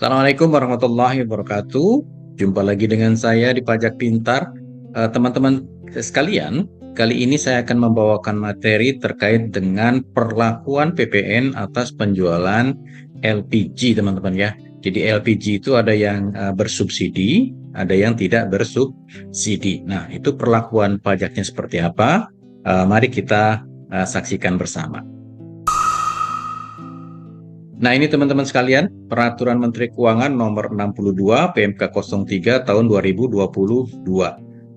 Assalamualaikum warahmatullahi wabarakatuh. Jumpa lagi dengan saya di Pajak Pintar. Teman-teman sekalian, kali ini saya akan membawakan materi terkait dengan perlakuan PPN atas penjualan LPG, teman-teman ya. Jadi LPG itu ada yang bersubsidi, ada yang tidak bersubsidi. Nah, itu perlakuan pajaknya seperti apa? Mari kita saksikan bersama. Nah, ini teman-teman sekalian, Peraturan Menteri Keuangan Nomor 62 PMK 03 tahun 2022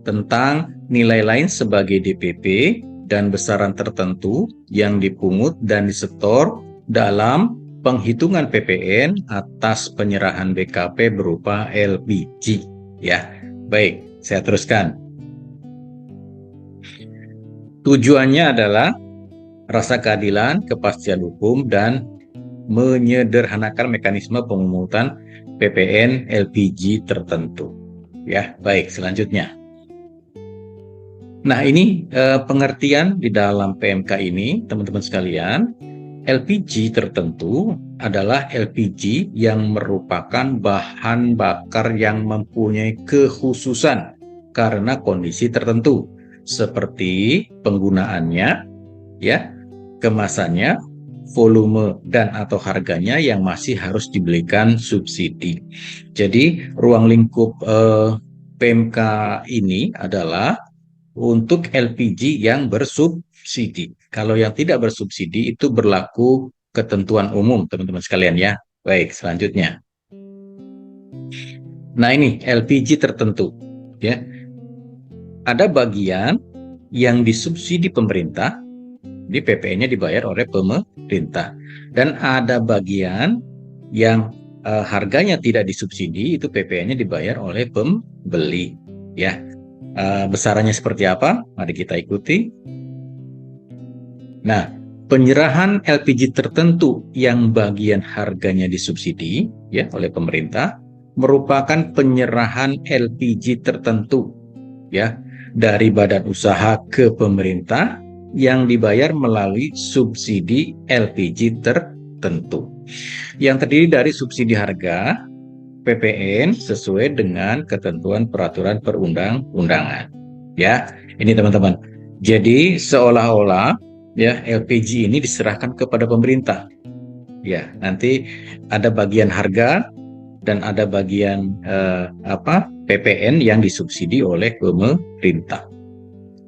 tentang nilai lain sebagai DPP dan besaran tertentu yang dipungut dan disetor dalam penghitungan PPN atas penyerahan BKP berupa LPG. Ya, baik, saya teruskan. Tujuannya adalah rasa keadilan, kepastian hukum, dan menyederhanakan mekanisme pemungutan PPN LPG tertentu. Ya, baik, selanjutnya. Nah, ini pengertian di dalam PMK ini, teman-teman sekalian. LPG tertentu adalah LPG yang merupakan bahan bakar yang mempunyai kekhususan karena kondisi tertentu, seperti penggunaannya, ya, kemasannya, volume dan atau harganya yang masih harus diberikan subsidi. Jadi ruang lingkup PMK ini adalah untuk LPG yang bersubsidi. Kalau yang tidak bersubsidi itu berlaku ketentuan umum, teman-teman sekalian ya. Baik, selanjutnya. Nah, ini LPG tertentu ya. Ada bagian yang disubsidi pemerintah, di PPN-nya dibayar oleh pemerintah. Dan ada bagian yang harganya tidak disubsidi, itu PPN-nya dibayar oleh pembeli. Ya, besarannya seperti apa? Mari kita ikuti. Nah, penyerahan LPG tertentu yang bagian harganya disubsidi ya oleh pemerintah merupakan penyerahan LPG tertentu ya dari badan usaha ke pemerintah yang dibayar melalui subsidi LPG tertentu. Yang terdiri dari subsidi harga PPN sesuai dengan ketentuan peraturan perundang-undangan. Ya, ini teman-teman. Jadi seolah-olah ya LPG ini diserahkan kepada pemerintah. Ya, nanti ada bagian harga dan ada bagian PPN yang disubsidi oleh pemerintah.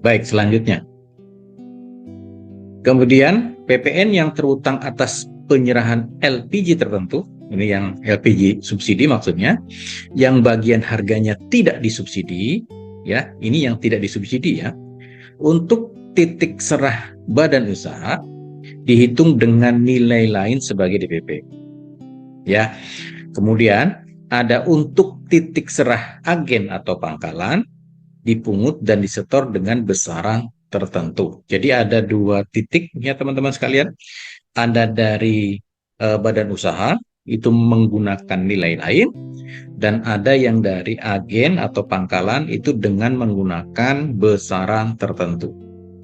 Baik, selanjutnya. Kemudian PPN yang terutang atas penyerahan LPG tertentu, ini yang LPG subsidi maksudnya, yang bagian harganya tidak disubsidi, ya, ini yang tidak disubsidi ya, untuk titik serah badan usaha dihitung dengan nilai lain sebagai DPP. Ya, kemudian ada untuk titik serah agen atau pangkalan dipungut dan disetor dengan besaran tertentu. Jadi ada dua titik ya teman-teman sekalian. Ada dari badan usaha itu menggunakan nilai lain dan ada yang dari agen atau pangkalan itu dengan menggunakan besaran tertentu.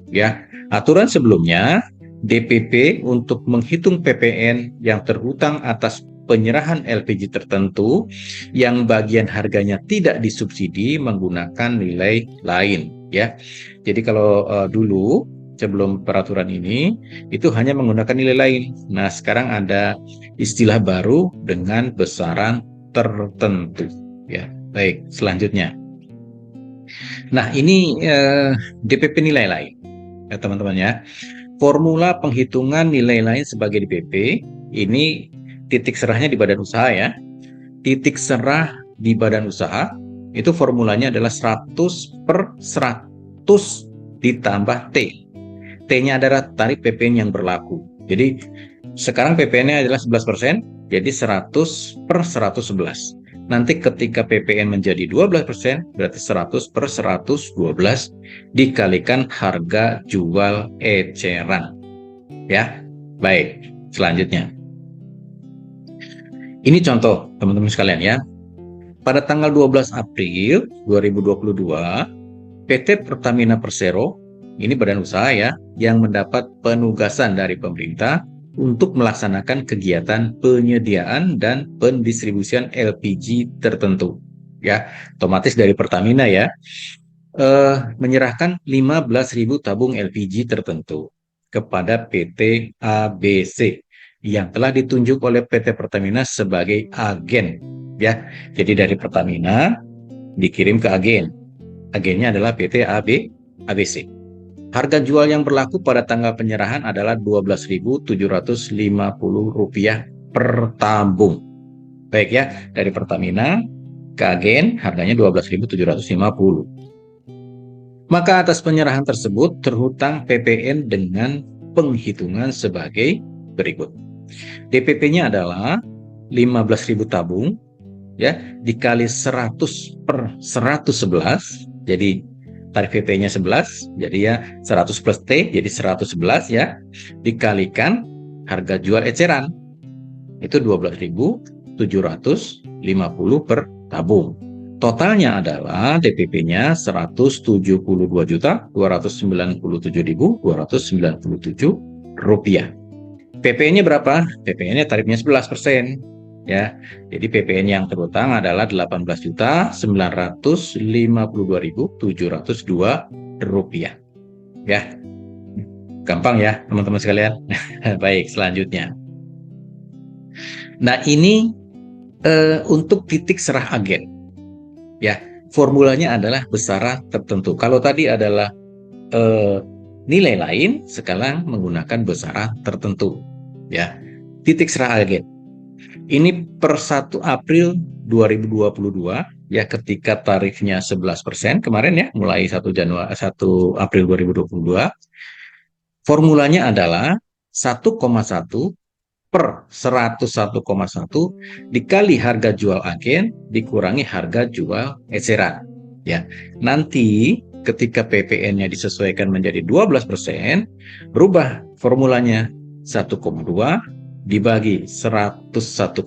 Ya, aturan sebelumnya DPP untuk menghitung PPN yang terhutang atas penyerahan LPG tertentu yang bagian harganya tidak disubsidi menggunakan nilai lain ya. Jadi kalau dulu sebelum peraturan ini itu hanya menggunakan nilai lain. Nah, sekarang ada istilah baru dengan besaran tertentu ya. Baik, selanjutnya. Nah, ini DPP nilai lain ya teman-teman ya. Formula penghitungan nilai lain sebagai DPP ini titik serahnya di badan usaha ya. Titik serah di badan usaha itu formulanya adalah 100/100 ditambah T. T-nya adalah tarif PPN yang berlaku. Jadi sekarang PPN-nya adalah 11%, jadi 100/111. Nanti ketika PPN menjadi 12%, berarti 100/112 dikalikan harga jual eceran. Ya, baik. Selanjutnya. Ini contoh teman-teman sekalian ya. Pada tanggal 12 April 2022, PT Pertamina Persero, ini badan usaha ya, yang mendapat penugasan dari pemerintah untuk melaksanakan kegiatan penyediaan dan pendistribusian LPG tertentu. Ya, otomatis dari Pertamina ya, menyerahkan 15.000 tabung LPG tertentu kepada PT ABC yang telah ditunjuk oleh PT Pertamina sebagai agen. Ya, jadi dari Pertamina dikirim ke agen. Agennya adalah PT ABC. Harga jual yang berlaku pada tanggal penyerahan adalah Rp12.750 per tabung. Baik ya, dari Pertamina ke agen harganya 12.750. Maka atas penyerahan tersebut terhutang PPN dengan penghitungan sebagai berikut. DPP-nya adalah 15.000 tabung ya, dikali 100 per 111, jadi tarif PP-nya 11, jadi ya 100 plus T, jadi 111 ya, dikalikan harga jual eceran, itu 12.750 per tabung. Totalnya adalah DPP-nya 172.297.297 rupiah. PPN-nya berapa? PPN-nya tarifnya 11%. Ya, jadi PPN yang terhutang adalah 18.952.702 rupiah. Ya, gampang ya teman-teman sekalian. Baik, selanjutnya. Nah, ini untuk titik serah agen. Ya, formulanya adalah besaran tertentu. Kalau tadi adalah nilai lain, sekarang menggunakan besaran tertentu. Ya, titik serah agen. Ini per 1 April 2022 ya, ketika tarifnya 11% kemarin ya, mulai 1 April 2022. Formulanya adalah 1,1 per 101,1 dikali harga jual agen dikurangi harga jual eceran. Ya, nanti ketika PPN-nya disesuaikan menjadi 12%, berubah formulanya 1,2 dibagi 101,2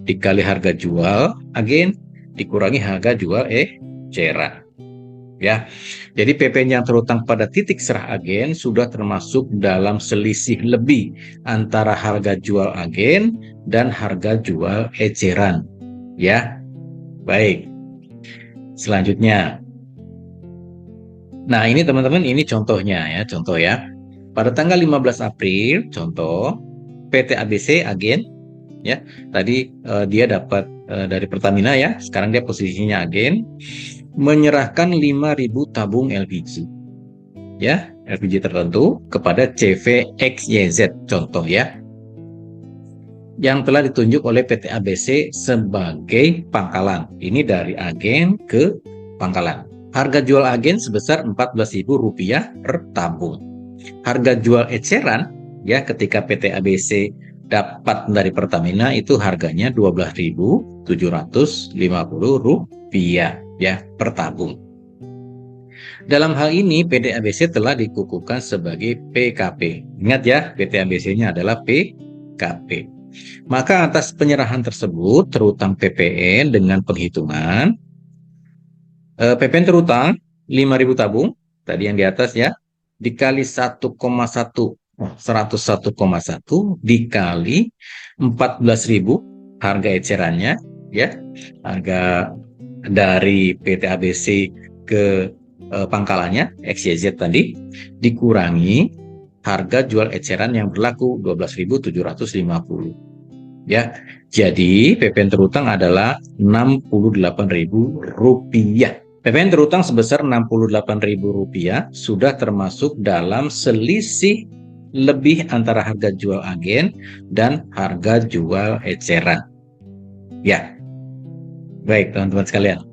dikali harga jual agen dikurangi harga jual eceran. Ya, jadi PPN yang terhutang pada titik serah agen sudah termasuk dalam selisih lebih antara harga jual agen dan harga jual eceran. Ya, baik. Selanjutnya. Nah, ini teman-teman, ini contohnya ya, contoh ya. Pada tanggal 15 April, contoh PT ABC agen ya. Tadi dia dapat dari Pertamina ya, sekarang dia posisinya agen, menyerahkan 5.000 tabung LPG ya, LPG tertentu kepada CVXYZ contoh ya, yang telah ditunjuk oleh PT ABC sebagai pangkalan. Ini dari agen ke pangkalan. Harga jual agen sebesar Rp14.000 per tabung. Harga jual eceran ya, ketika PT ABC dapat dari Pertamina itu harganya Rp12.750 ya per tabung. Dalam hal ini PT ABC telah dikukuhkan sebagai PKP. Ingat ya, PT ABC-nya adalah PKP. Maka atas penyerahan tersebut terhutang PPN dengan penghitungan PPN terhutang 5.000 tabung tadi yang di atas ya, dikali 1,1 101,1 dikali 14.000 harga ecerannya ya, harga dari PT ABC ke pangkalannya XYZ tadi, dikurangi harga jual eceran yang berlaku 12.750 ya. Jadi PPN terhutang adalah Rp68.000. PPN terhutang sebesar Rp68.000 sudah termasuk dalam selisih lebih antara harga jual agen dan harga jual eceran. Ya, baik teman-teman sekalian.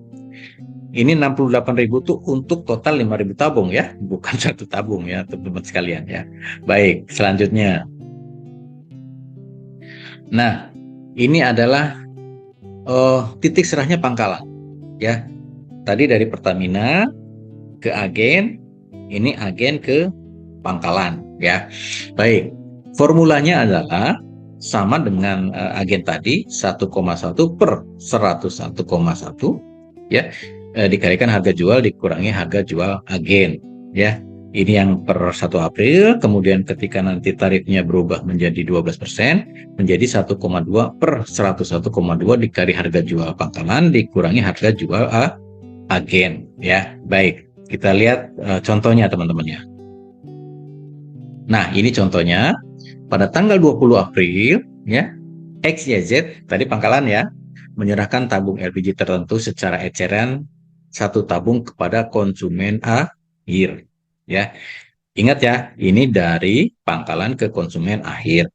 Ini 68.000 itu untuk total 5.000 tabung ya, bukan satu tabung ya teman-teman sekalian ya. Baik, selanjutnya. Nah, ini adalah titik serahnya pangkalan ya. Tadi dari Pertamina ke agen, ini agen ke pangkalan ya. Baik, formulanya adalah sama dengan agen tadi, 1,1 per 101,1 ya, dikalikan harga jual dikurangi harga jual agen ya. Ini yang per 1 April, kemudian ketika nanti tarifnya berubah menjadi 12%, menjadi 1,2 per 101,2 dikali harga jual pangkalan dikurangi harga jual agen. Ya, baik. Kita lihat contohnya teman-teman ya. Nah, ini contohnya pada tanggal 20 April ya, XYZ tadi pangkalan ya, menyerahkan tabung LPG tertentu secara eceran satu tabung kepada konsumen akhir. Ya, ingat ya, ini dari pangkalan ke konsumen akhir.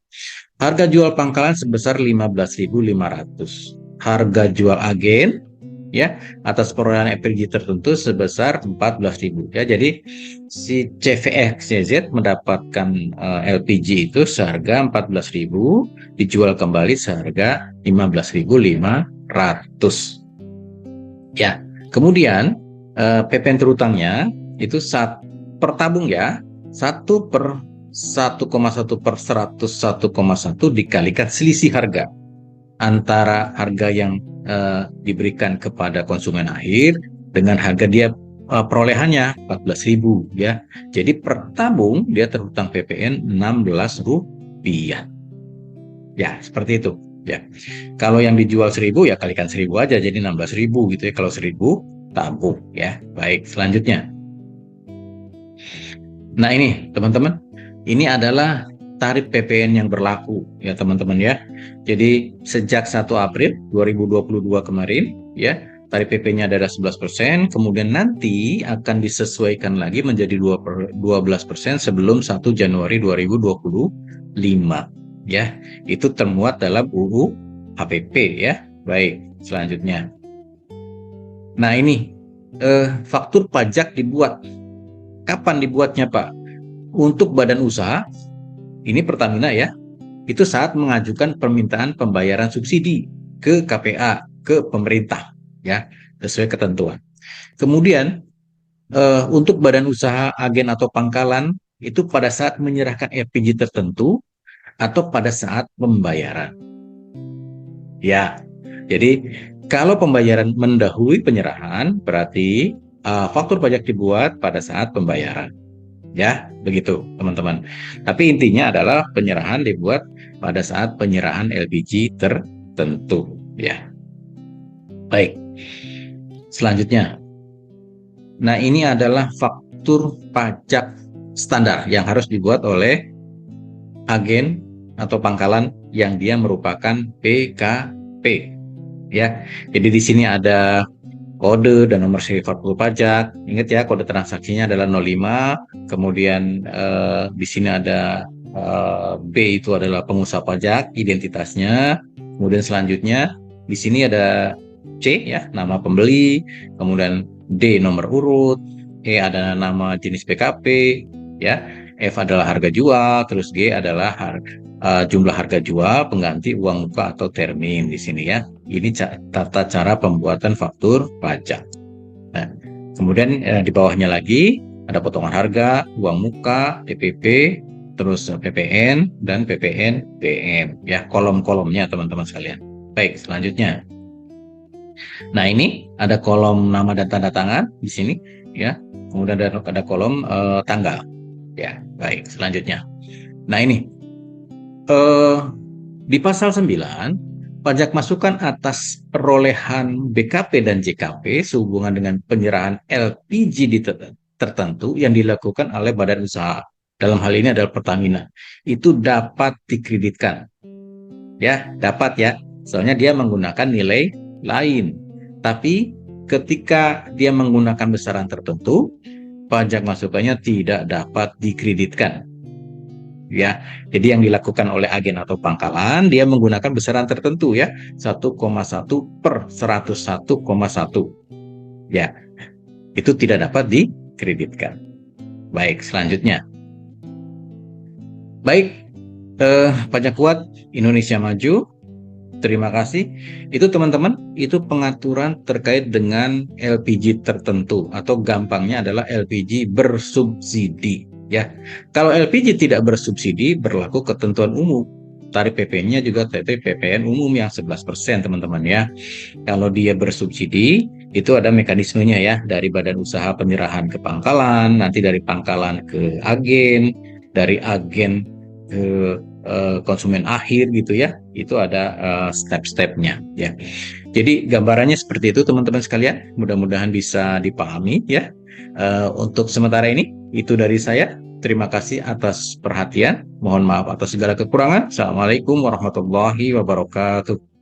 Harga jual pangkalan sebesar 15.500. Harga jual agen ya atas perolehan LPG tertentu sebesar 14.000 ya. Jadi si CVXYZ mendapatkan LPG itu seharga 14.000, dijual kembali seharga 15.500 ya. Kemudian PPN terutangnya itu per tabung ya, 1 per 1,1 per 101,1 dikalikan selisih harga antara harga yang diberikan kepada konsumen akhir dengan harga dia perolehannya 14.000 ya. Jadi per tabung dia terhutang PPN Rp16. Ya, seperti itu ya. Kalau yang dijual 1.000 ya kalikan 1.000 aja jadi 16.000 gitu ya kalau 1.000 tabung ya. Baik, selanjutnya. Nah, ini teman-teman, ini adalah tarif PPN yang berlaku ya teman-teman ya. Jadi sejak 1 April 2022 kemarin ya, tarif PP-nya adalah 11%, kemudian nanti akan disesuaikan lagi menjadi 12% sebelum 1 Januari 2025 ya. Itu termuat dalam UU HPP ya. Baik, selanjutnya. Nah, ini faktur pajak dibuat. Kapan dibuatnya, Pak? Untuk badan usaha ini Pertamina ya, itu saat mengajukan permintaan pembayaran subsidi ke KPA, ke pemerintah ya, sesuai ketentuan. Kemudian untuk badan usaha, agen atau pangkalan itu pada saat menyerahkan LPG tertentu atau pada saat pembayaran. Ya, jadi kalau pembayaran mendahului penyerahan berarti faktur pajak dibuat pada saat pembayaran. Ya, begitu teman-teman. Tapi intinya adalah penyerahan dibuat pada saat penyerahan LPG tertentu. Ya, baik. Selanjutnya, nah ini adalah faktur pajak standar yang harus dibuat oleh agen atau pangkalan yang dia merupakan PKP. Ya, jadi di sini ada kode dan nomor seri faktur pajak. Ingat ya, kode transaksinya adalah 05. Kemudian di sini ada B itu adalah pengusaha pajak, identitasnya. Kemudian selanjutnya di sini ada C ya, nama pembeli. Kemudian D nomor urut. E ada nama jenis PKP ya. F adalah harga jual. Terus G adalah jumlah harga jual pengganti uang muka atau termin di sini ya. Ini tata cara pembuatan faktur pajak. Nah, kemudian di bawahnya lagi ada potongan harga, uang muka, PPP, terus PPN dan PPN BM ya, kolom-kolomnya teman-teman sekalian. Baik, selanjutnya. Nah, ini ada kolom nama dan tanda tangan di sini ya. Kemudian ada kolom tanggal. Ya, baik, selanjutnya. Nah, ini di pasal 9 pajak masukan atas perolehan BKP dan JKP sehubungan dengan penyerahan LPG tertentu yang dilakukan oleh badan usaha. Dalam hal ini adalah Pertamina. Itu dapat dikreditkan. Ya, dapat ya. Soalnya dia menggunakan nilai lain. Tapi ketika dia menggunakan besaran tertentu, pajak masukannya tidak dapat dikreditkan. Ya, jadi yang dilakukan oleh agen atau pangkalan dia menggunakan besaran tertentu ya, 1,1 per 101,1. Ya, itu tidak dapat dikreditkan. Baik, selanjutnya. Baik, pajak kuat Indonesia Maju. Terima kasih. Itu teman-teman, itu pengaturan terkait dengan LPG tertentu atau gampangnya adalah LPG bersubsidi. Ya, kalau LPG tidak bersubsidi berlaku ketentuan umum tarif PPN-nya juga tarif PPN umum yang 11% teman-teman ya. Kalau dia bersubsidi, itu ada mekanismenya ya, dari badan usaha penyerahan ke pangkalan, nanti dari pangkalan ke agen, dari agen ke konsumen akhir gitu ya. Itu ada step-stepnya ya. Jadi gambarannya seperti itu teman-teman sekalian. Mudah-mudahan bisa dipahami ya. Untuk sementara ini itu dari saya. Terima kasih atas perhatian. Mohon maaf atas segala kekurangan. Assalamualaikum warahmatullahi wabarakatuh.